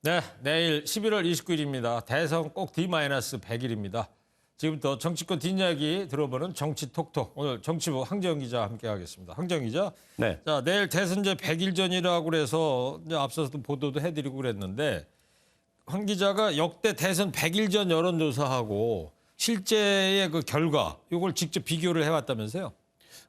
네, 내일 11월 29일입니다. 대선 꼭 D-100일입니다. 지금부터 정치권 뒷이야기 들어보는 정치톡톡. 오늘 정치부 황재영 기자 함께하겠습니다. 황재영 기자. 네. 자, 내일 대선제 100일 전이라고 그래서 이제 앞서서도 보도도 해드리고 그랬는데 황 기자가 역대 대선 100일 전 여론조사하고 실제의 그 결과 이걸 직접 비교를 해왔다면서요?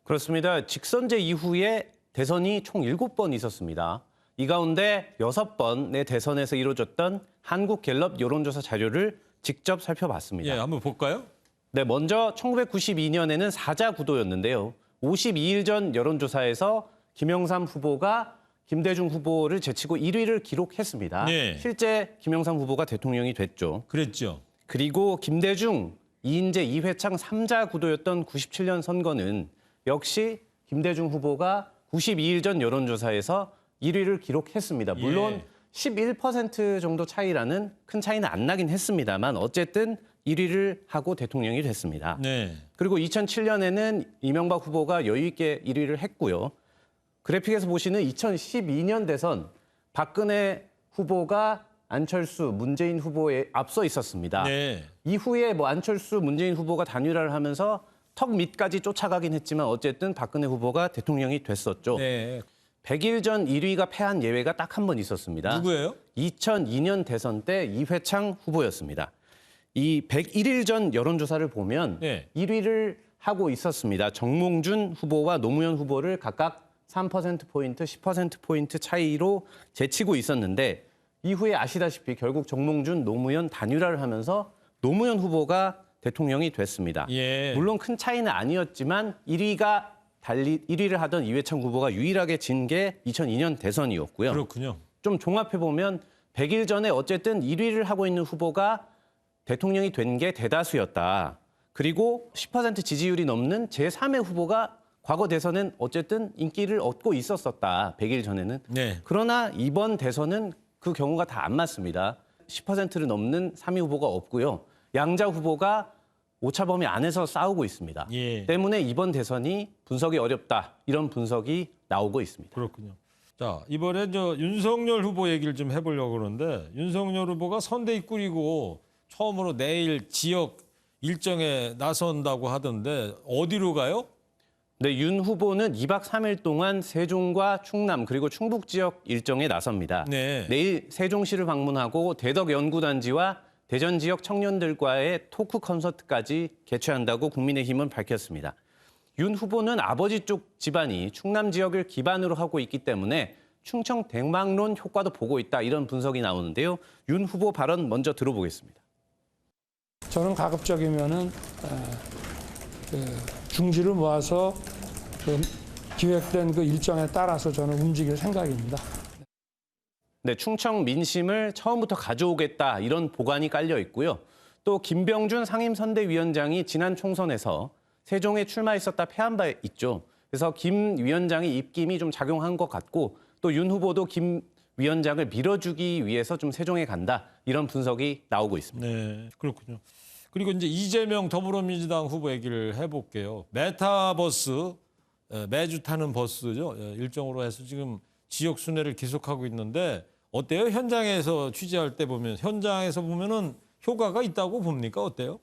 그렇습니다. 직선제 이후에 대선이 총 7번 있었습니다. 이 가운데 6번의 대선에서 이루어졌던 한국갤럽 여론조사 자료를 직접 살펴봤습니다. 예, 한번 볼까요? 네, 먼저 1992년에는 사자 구도였는데요. 52일 전 여론조사에서 김영삼 후보가 김대중 후보를 제치고 1위를 기록했습니다. 네. 실제 김영삼 후보가 대통령이 됐죠. 그랬죠. 그리고 김대중, 이인재, 이회창 3자 구도였던 97년 선거는 역시 김대중 후보가 92일 전 여론조사에서 1위를 기록했습니다. 물론 예. 11% 정도 차이라는 큰 차이는 안 나긴 했습니다만 어쨌든 1위를 하고 대통령이 됐습니다. 네. 그리고 2007년에는 이명박 후보가 여유 있게 1위를 했고요. 그래픽에서 보시는 2012년 대선 박근혜 후보가 안철수, 문재인 후보에 앞서 있었습니다. 네. 이후에 안철수, 문재인 후보가 단일화를 하면서 턱 밑까지 쫓아가긴 했지만 어쨌든 박근혜 후보가 대통령이 됐었죠. 네. 100일 전 1위가 패한 예외가 딱 한 번 있었습니다. 누구예요? 2002년 대선 때 이회창 후보였습니다. 이 101일 전 여론조사를 보면 네. 1위를 하고 있었습니다. 정몽준 후보와 노무현 후보를 각각 3%포인트, 10%포인트 차이로 제치고 있었는데 이후에 아시다시피 결국 정몽준, 노무현 단일화를 하면서 노무현 후보가 대통령이 됐습니다. 예. 물론 큰 차이는 아니었지만 1위를 하던 이회창 후보가 유일하게 진 게 2002년 대선이었고요. 그렇군요. 좀 종합해보면 100일 전에 어쨌든 1위를 하고 있는 후보가 대통령이 된 게 대다수였다. 그리고 10% 지지율이 넘는 제3의 후보가 과거 대선엔 어쨌든 인기를 얻고 있었었다. 100일 전에는. 네. 그러나 이번 대선은 그 경우가 다 안 맞습니다. 10%를 넘는 3위 후보가 없고요. 양자 후보가 오차범위 안에서 싸우고 있습니다. 예. 때문에 이번 대선이 분석이 어렵다. 이런 분석이 나오고 있습니다. 그렇군요. 자, 이번에 윤석열 후보 얘기를 좀 해보려고 그러는데 윤석열 후보가 선대위 꾸리고 처음으로 내일 지역 일정에 나선다고 하던데 어디로 가요? 네, 윤 후보는 2박 3일 동안 세종과 충남 그리고 충북 지역 일정에 나섭니다. 네. 내일 세종시를 방문하고 대덕연구단지와 대전 지역 청년들과의 토크 콘서트까지 개최한다고 국민의힘은 밝혔습니다. 윤 후보는 아버지 쪽 집안이 충남 지역을 기반으로 하고 있기 때문에 충청 대망론 효과도 보고 있다 이런 분석이 나오는데요. 윤 후보 발언 먼저 들어보겠습니다. 저는 가급적이면은 중지를 모아서 기획된 그 일정에 따라서 저는 움직일 생각입니다. 네, 충청 민심을 처음부터 가져오겠다 이런 보관이 깔려 있고요. 또 김병준 상임선대위원장이 지난 총선에서 세종에 출마했었다 패한 바 있죠. 그래서 김 위원장의 입김이 좀 작용한 것 같고 또 윤 후보도 김 위원장을 밀어주기 위해서 좀 세종에 간다 이런 분석이 나오고 있습니다. 네, 그렇군요. 그리고 이제 이재명 더불어민주당 후보 얘기를 해볼게요. 메타버스 매주 타는 버스죠. 일정으로 해서 지금 지역 순회를 계속하고 있는데 어때요? 현장에서 취재할 때 보면 현장에서 보면은 효과가 있다고 봅니까? 어때요?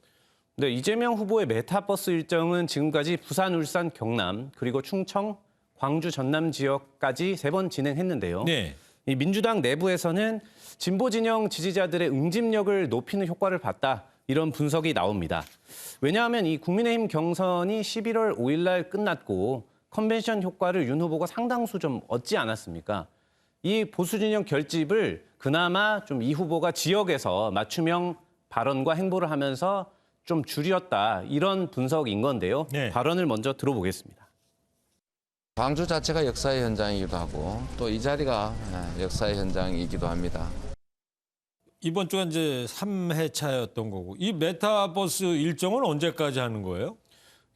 네, 이재명 후보의 메타버스 일정은 지금까지 부산, 울산, 경남 그리고 충청, 광주, 전남 지역까지 3번 진행했는데요. 네. 이 민주당 내부에서는 진보 진영 지지자들의 응집력을 높이는 효과를 봤다. 이런 분석이 나옵니다. 왜냐하면 이 국민의힘 경선이 11월 5일 날 끝났고 컨벤션 효과를 윤 후보가 상당수 좀 얻지 않았습니까? 이 보수 진영 결집을 그나마 좀 이 후보가 지역에서 맞춤형 발언과 행보를 하면서 좀 줄였다. 이런 분석인 건데요. 네. 발언을 먼저 들어보겠습니다. 광주 자체가 역사의 현장이기도 하고 또 이 자리가 역사의 현장이기도 합니다. 이번 주가 이제 3회차였던 거고 이 메타버스 일정은 언제까지 하는 거예요?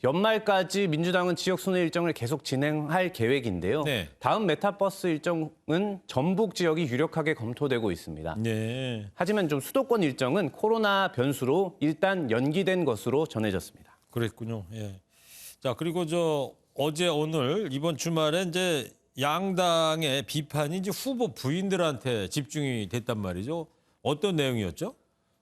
연말까지 민주당은 지역 순회 일정을 계속 진행할 계획인데요. 네. 다음 메타버스 일정은 전북 지역이 유력하게 검토되고 있습니다. 네. 하지만 좀 수도권 일정은 코로나 변수로 일단 연기된 것으로 전해졌습니다. 그랬군요. 예. 자, 그리고 어제 오늘 이번 주말에 이제 양당의 비판이 이제 후보 부인들한테 집중이 됐단 말이죠. 어떤 내용이었죠?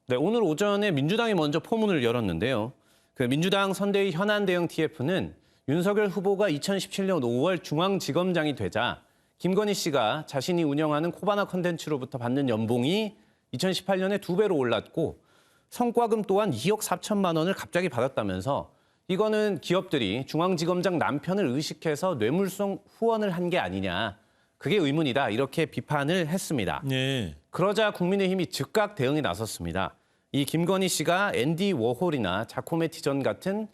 네, 오늘 오전에 민주당이 먼저 포문을 열었는데요. 그 민주당 선대위 현안 대응 TF는 윤석열 후보가 2017년 5월 중앙지검장이 되자 김건희 씨가 자신이 운영하는 코바나 컨텐츠로부터 받는 연봉이 2018년에 2배로 올랐고 성과금 또한 2억 4천만 원을 갑자기 받았다면서 이거는 기업들이 중앙지검장 남편을 의식해서 뇌물성 후원을 한 게 아니냐. 그게 의문이다. 이렇게 비판을 했습니다. 네. 그러자 국민의힘이 즉각 대응에 나섰습니다. 이 김건희 씨가 앤디 워홀이나 자코메 티전 같은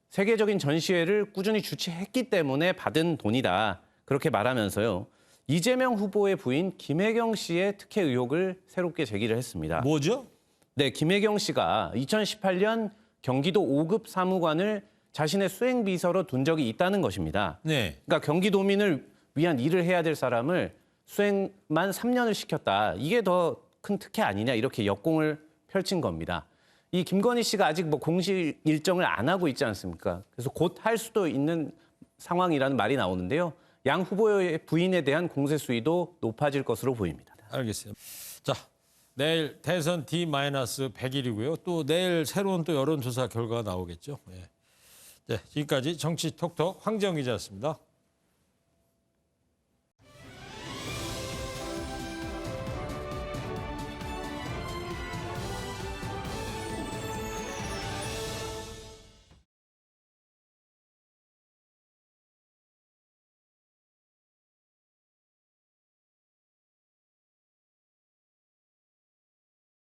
세계적인 전시회를 꾸준히 주최했기 때문에 받은 돈이다. 그렇게 말하면서요. 이재명 후보의 부인 김혜경 씨의 특혜 의혹을 새롭게 제기를 했습니다. 뭐죠? 네, 김혜경 씨가 2018년 경기도 5급 사무관을 자신의 수행비서로 둔 적이 있다는 것입니다. 네. 그러니까 경기도민을 위한 일을 해야 될 사람을 수행만 3년을 시켰다. 이게 더 큰 특혜 아니냐 이렇게 역공을 펼친 겁니다. 이 김건희 씨가 아직 뭐 공식 일정을 안 하고 있지 않습니까? 그래서 곧 할 수도 있는 상황이라는 말이 나오는데요. 양 후보의 부인에 대한 공세 수위도 높아질 것으로 보입니다. 알겠어요. 자, 내일 대선 D-100일이고요. 또 내일 새로운 또 여론조사 결과가 나오겠죠. 예. 네, 지금까지 정치 톡톡 황재영 기자였습니다.